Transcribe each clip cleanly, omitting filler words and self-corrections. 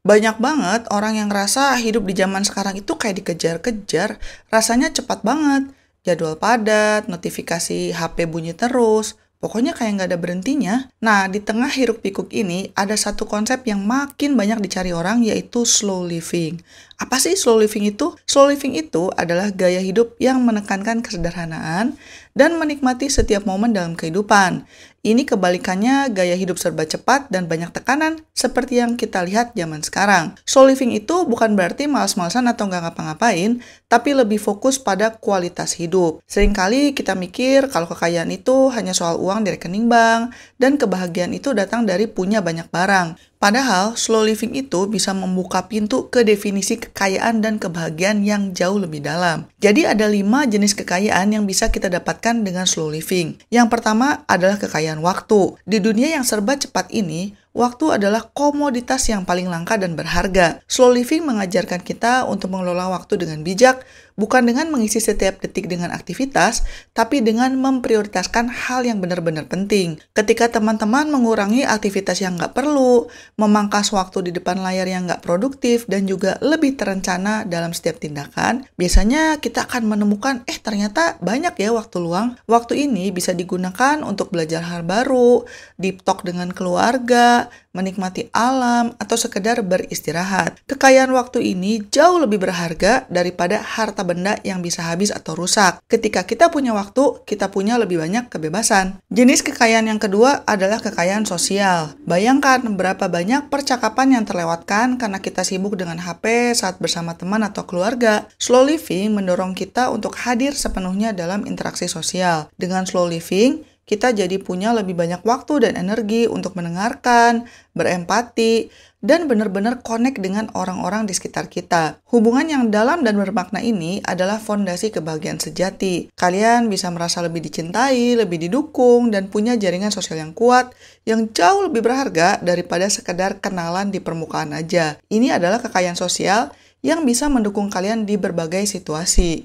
Banyak banget orang yang ngerasa hidup di zaman sekarang itu kayak dikejar-kejar, rasanya cepat banget. Jadwal padat, notifikasi HP bunyi terus, pokoknya kayak nggak ada berhentinya. Nah, di tengah hiruk-pikuk ini, ada satu konsep yang makin banyak dicari orang, yaitu slow living. Apa sih slow living itu? Slow living itu adalah gaya hidup yang menekankan kesederhanaan dan menikmati setiap momen dalam kehidupan. Ini kebalikannya gaya hidup serba cepat dan banyak tekanan, seperti yang kita lihat zaman sekarang. Slow living itu bukan berarti malas-malasan atau nggak ngapa-ngapain, tapi lebih fokus pada kualitas hidup. Seringkali kita mikir kalau kekayaan itu hanya soal uang di rekening bank, dan kebahagiaan itu datang dari punya banyak barang. Padahal, slow living itu bisa membuka pintu ke definisi kekayaan dan kebahagiaan yang jauh lebih dalam. Jadi ada 5 jenis kekayaan yang bisa kita dapatkan dengan slow living. Yang pertama adalah kekayaan waktu. Di dunia yang serba cepat ini, waktu adalah komoditas yang paling langka dan berharga. Slow living mengajarkan kita untuk mengelola waktu dengan bijak, bukan dengan mengisi setiap detik dengan aktivitas, tapi dengan memprioritaskan hal yang benar-benar penting. Ketika teman-teman mengurangi aktivitas yang nggak perlu, memangkas waktu di depan layar yang nggak produktif, dan juga lebih terencana dalam setiap tindakan, biasanya kita akan menemukan, ternyata banyak ya waktu luang. Waktu ini bisa digunakan untuk belajar hal baru, deep talk dengan keluarga, menikmati alam, atau sekedar beristirahat. Kekayaan waktu ini jauh lebih berharga daripada harta benda yang bisa habis atau rusak. Ketika kita punya waktu, kita punya lebih banyak kebebasan. Jenis kekayaan yang kedua adalah kekayaan sosial. Bayangkan berapa banyak percakapan yang terlewatkan karena kita sibuk dengan HP saat bersama teman atau keluarga. Slow living mendorong kita untuk hadir sepenuhnya dalam interaksi sosial. Dengan slow living, kita jadi punya lebih banyak waktu dan energi untuk mendengarkan, berempati, dan benar-benar connect dengan orang-orang di sekitar kita. Hubungan yang dalam dan bermakna ini adalah fondasi kebahagiaan sejati. Kalian bisa merasa lebih dicintai, lebih didukung, dan punya jaringan sosial yang kuat, yang jauh lebih berharga daripada sekedar kenalan di permukaan aja. Ini adalah kekayaan sosial yang bisa mendukung kalian di berbagai situasi.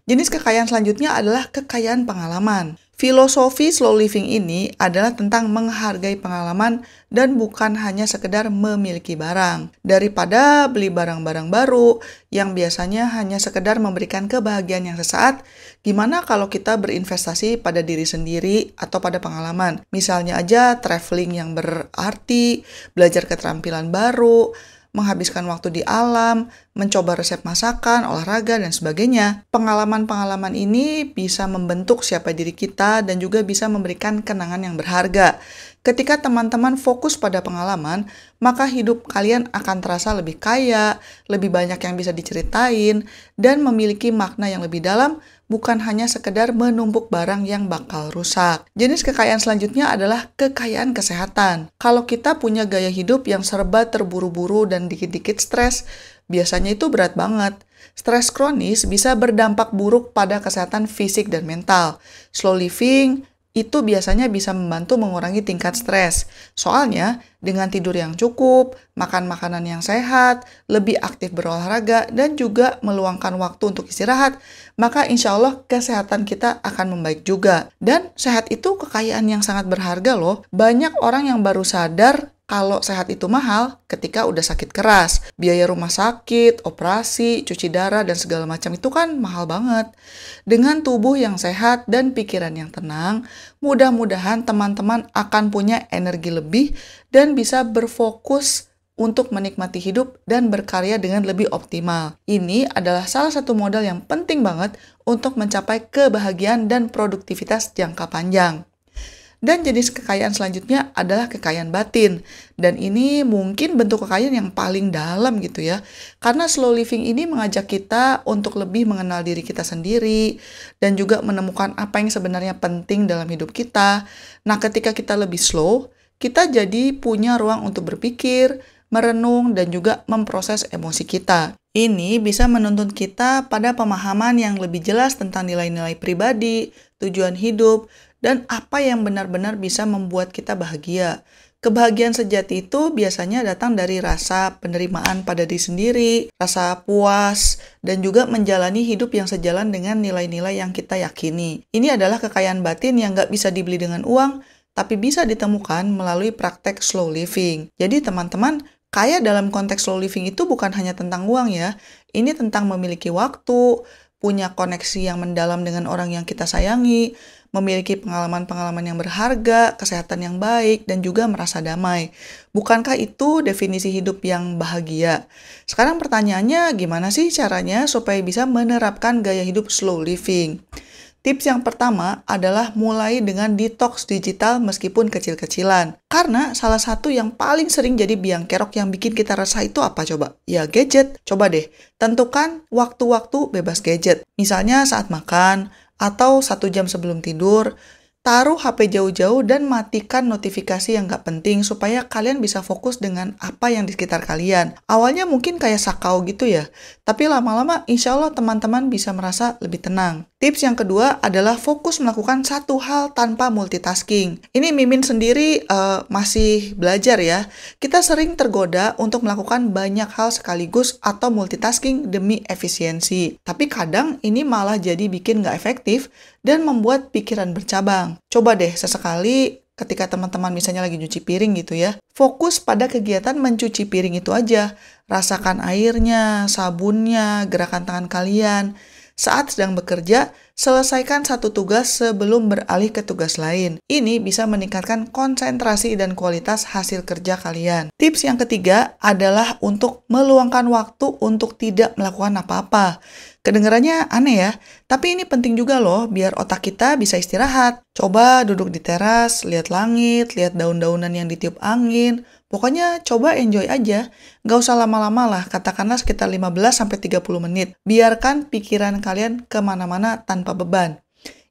Jenis kekayaan selanjutnya adalah kekayaan pengalaman. Filosofi slow living ini adalah tentang menghargai pengalaman dan bukan hanya sekedar memiliki barang. Daripada beli barang-barang baru yang biasanya hanya sekedar memberikan kebahagiaan yang sesaat, gimana kalau kita berinvestasi pada diri sendiri atau pada pengalaman? Misalnya aja traveling yang berarti, belajar keterampilan baru, menghabiskan waktu di alam, mencoba resep masakan, olahraga, dan sebagainya. Pengalaman-pengalaman ini bisa membentuk siapa diri kita dan juga bisa memberikan kenangan yang berharga. Ketika teman-teman fokus pada pengalaman, maka hidup kalian akan terasa lebih kaya, lebih banyak yang bisa diceritain, dan memiliki makna yang lebih dalam, bukan hanya sekedar menumpuk barang yang bakal rusak. Jenis kekayaan selanjutnya adalah kekayaan kesehatan. Kalau kita punya gaya hidup yang serba terburu-buru dan dikit-dikit stres, biasanya itu berat banget. Stres kronis bisa berdampak buruk pada kesehatan fisik dan mental. Slow living itu biasanya bisa membantu mengurangi tingkat stres. Soalnya, dengan tidur yang cukup, makan makanan yang sehat, lebih aktif berolahraga, dan juga meluangkan waktu untuk istirahat, maka insya Allah kesehatan kita akan membaik juga. Dan sehat itu kekayaan yang sangat berharga loh. Banyak orang yang baru sadar kalau sehat itu mahal ketika udah sakit keras. Biaya rumah sakit, operasi, cuci darah, dan segala macam itu kan mahal banget. Dengan tubuh yang sehat dan pikiran yang tenang, mudah-mudahan teman-teman akan punya energi lebih dan bisa berfokus untuk menikmati hidup dan berkarya dengan lebih optimal. Ini adalah salah satu modal yang penting banget untuk mencapai kebahagiaan dan produktivitas jangka panjang. Dan jenis kekayaan selanjutnya adalah kekayaan batin. Dan ini mungkin bentuk kekayaan yang paling dalam gitu ya. Karena slow living ini mengajak kita untuk lebih mengenal diri kita sendiri dan juga menemukan apa yang sebenarnya penting dalam hidup kita. Nah, ketika kita lebih slow, kita jadi punya ruang untuk berpikir, merenung, dan juga memproses emosi kita. Ini bisa menuntun kita pada pemahaman yang lebih jelas tentang nilai-nilai pribadi, tujuan hidup, dan apa yang benar-benar bisa membuat kita bahagia. Kebahagiaan sejati itu biasanya datang dari rasa penerimaan pada diri sendiri, rasa puas, dan juga menjalani hidup yang sejalan dengan nilai-nilai yang kita yakini. Ini adalah kekayaan batin yang nggak bisa dibeli dengan uang, tapi bisa ditemukan melalui praktek slow living. Jadi teman-teman, Kaya dalam konteks slow living itu bukan hanya tentang uang ya. Ini tentang memiliki waktu, punya koneksi yang mendalam dengan orang yang kita sayangi, memiliki pengalaman-pengalaman yang berharga, kesehatan yang baik, dan juga merasa damai. Bukankah itu definisi hidup yang bahagia? Sekarang pertanyaannya, gimana sih caranya supaya bisa menerapkan gaya hidup slow living? Tips yang pertama adalah mulai dengan detox digital meskipun kecil-kecilan. Karena salah satu yang paling sering jadi biang kerok yang bikin kita resah itu apa coba? Ya gadget. Coba deh, tentukan waktu-waktu bebas gadget. Misalnya saat makan, atau 1 jam sebelum tidur. Taruh HP jauh-jauh dan matikan notifikasi yang nggak penting supaya kalian bisa fokus dengan apa yang di sekitar kalian. Awalnya mungkin kayak sakau gitu ya, tapi lama-lama insya Allah teman-teman bisa merasa lebih tenang. Tips yang kedua adalah fokus melakukan satu hal tanpa multitasking. Ini Mimin sendiri masih belajar ya. Kita sering tergoda untuk melakukan banyak hal sekaligus atau multitasking demi efisiensi. Tapi kadang ini malah jadi bikin nggak efektif dan membuat pikiran bercabang. Coba deh sesekali ketika teman-teman misalnya lagi nyuci piring gitu ya, fokus pada kegiatan mencuci piring itu aja. Rasakan airnya, sabunnya, gerakan tangan kalian. Saat sedang bekerja, selesaikan satu tugas sebelum beralih ke tugas lain. Ini bisa meningkatkan konsentrasi dan kualitas hasil kerja kalian. Tips yang ketiga adalah untuk meluangkan waktu untuk tidak melakukan apa-apa. Kedengarannya aneh ya, tapi ini penting juga loh biar otak kita bisa istirahat. Coba duduk di teras, lihat langit, lihat daun-daunan yang ditiup angin. Pokoknya coba enjoy aja. Nggak usah lama-lama lah, katakanlah sekitar 15-30 menit. Biarkan pikiran kalian kemana-mana tanpa beban.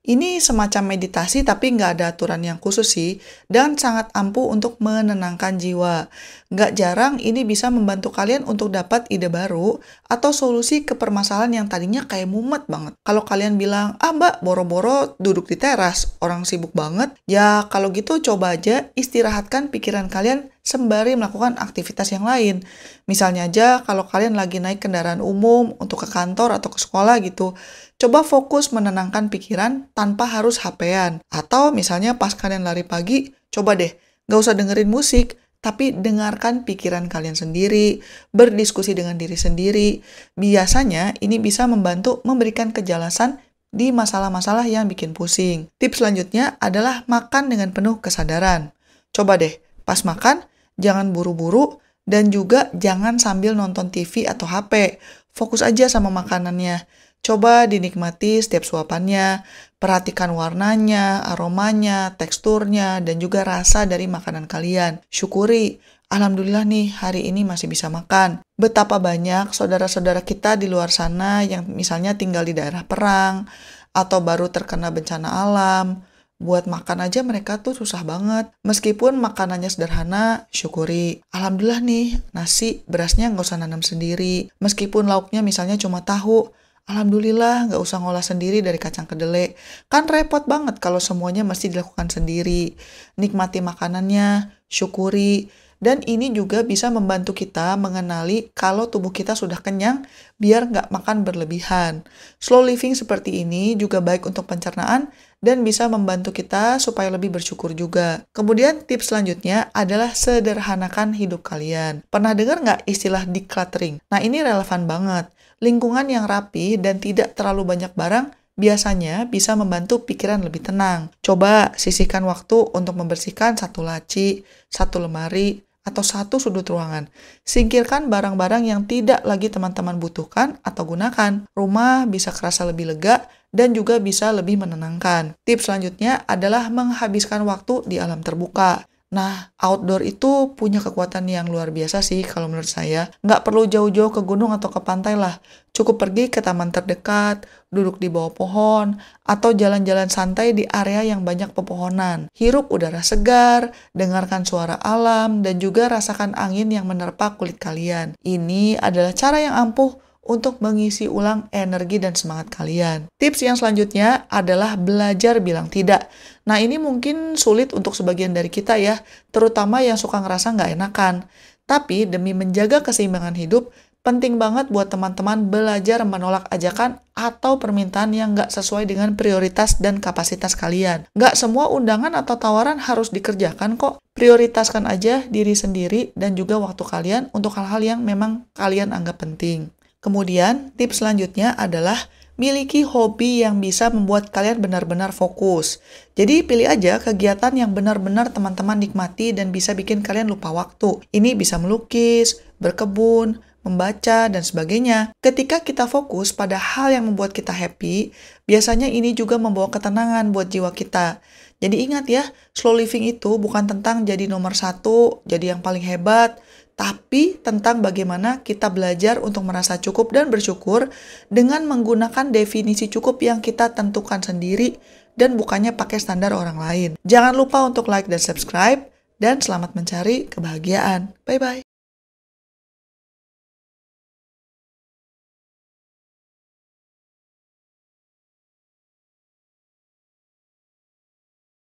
Ini semacam meditasi tapi nggak ada aturan yang khusus sih, dan sangat ampuh untuk menenangkan jiwa. Nggak jarang ini bisa membantu kalian untuk dapat ide baru atau solusi ke permasalahan yang tadinya kayak mumet banget. Kalau kalian bilang, mbak boro-boro duduk di teras, orang sibuk banget, ya kalau gitu coba aja istirahatkan pikiran kalian sembari melakukan aktivitas yang lain. Misalnya aja kalau kalian lagi naik kendaraan umum untuk ke kantor atau ke sekolah gitu, coba fokus menenangkan pikiran tanpa harus HP-an. Atau misalnya pas kalian lari pagi, coba deh, nggak usah dengerin musik, tapi dengarkan pikiran kalian sendiri, berdiskusi dengan diri sendiri. Biasanya ini bisa membantu memberikan kejelasan di masalah-masalah yang bikin pusing. Tips selanjutnya adalah makan dengan penuh kesadaran. Coba deh, pas makan, jangan buru-buru, dan juga jangan sambil nonton TV atau HP. Fokus aja sama makanannya. Coba dinikmati setiap suapannya, perhatikan warnanya, aromanya, teksturnya, dan juga rasa dari makanan kalian. Syukuri, alhamdulillah nih hari ini masih bisa makan. Betapa banyak saudara-saudara kita di luar sana yang misalnya tinggal di daerah perang, atau baru terkena bencana alam. Buat makan aja mereka tuh susah banget. Meskipun makanannya sederhana, syukuri. Alhamdulillah nih, nasi, berasnya nggak usah nanam sendiri. Meskipun lauknya misalnya cuma tahu, alhamdulillah nggak usah ngolah sendiri dari kacang kedelai. Kan repot banget kalau semuanya mesti dilakukan sendiri. Nikmati makanannya, syukuri. Dan ini juga bisa membantu kita mengenali kalau tubuh kita sudah kenyang biar nggak makan berlebihan. Slow living seperti ini juga baik untuk pencernaan dan bisa membantu kita supaya lebih bersyukur juga. Kemudian tips selanjutnya adalah sederhanakan hidup kalian. Pernah dengar nggak istilah decluttering? Nah ini relevan banget. Lingkungan yang rapi dan tidak terlalu banyak barang biasanya bisa membantu pikiran lebih tenang. Coba sisihkan waktu untuk membersihkan satu laci, satu lemari, atau satu sudut ruangan. Singkirkan barang-barang yang tidak lagi teman-teman butuhkan atau gunakan. Rumah bisa kerasa lebih lega dan juga bisa lebih menenangkan. Tips selanjutnya adalah menghabiskan waktu di alam terbuka. Nah, outdoor itu punya kekuatan yang luar biasa sih kalau menurut saya. Nggak perlu jauh-jauh ke gunung atau ke pantai lah. Cukup pergi ke taman terdekat, duduk di bawah pohon, atau jalan-jalan santai di area yang banyak pepohonan. Hirup udara segar, dengarkan suara alam, dan juga rasakan angin yang menerpa kulit kalian. Ini adalah cara yang ampuh untuk mengisi ulang energi dan semangat kalian. Tips yang selanjutnya adalah belajar bilang tidak. Nah ini mungkin sulit untuk sebagian dari kita ya, terutama yang suka ngerasa nggak enakan. Tapi demi menjaga keseimbangan hidup, Penting banget buat teman-teman belajar menolak ajakan atau permintaan yang nggak sesuai dengan prioritas dan kapasitas kalian. Nggak semua undangan atau tawaran harus dikerjakan kok. Prioritaskan aja diri sendiri dan juga waktu kalian untuk hal-hal yang memang kalian anggap penting. Kemudian, tips selanjutnya adalah miliki hobi yang bisa membuat kalian benar-benar fokus. Jadi pilih aja kegiatan yang benar-benar teman-teman nikmati dan bisa bikin kalian lupa waktu. Ini bisa melukis, berkebun, membaca, dan sebagainya. Ketika kita fokus pada hal yang membuat kita happy, biasanya ini juga membawa ketenangan buat jiwa kita. Jadi ingat ya, slow living itu bukan tentang jadi nomor satu, jadi yang paling hebat, tapi tentang bagaimana kita belajar untuk merasa cukup dan bersyukur dengan menggunakan definisi cukup yang kita tentukan sendiri dan bukannya pakai standar orang lain. Jangan lupa untuk like dan subscribe, dan selamat mencari kebahagiaan. Bye-bye.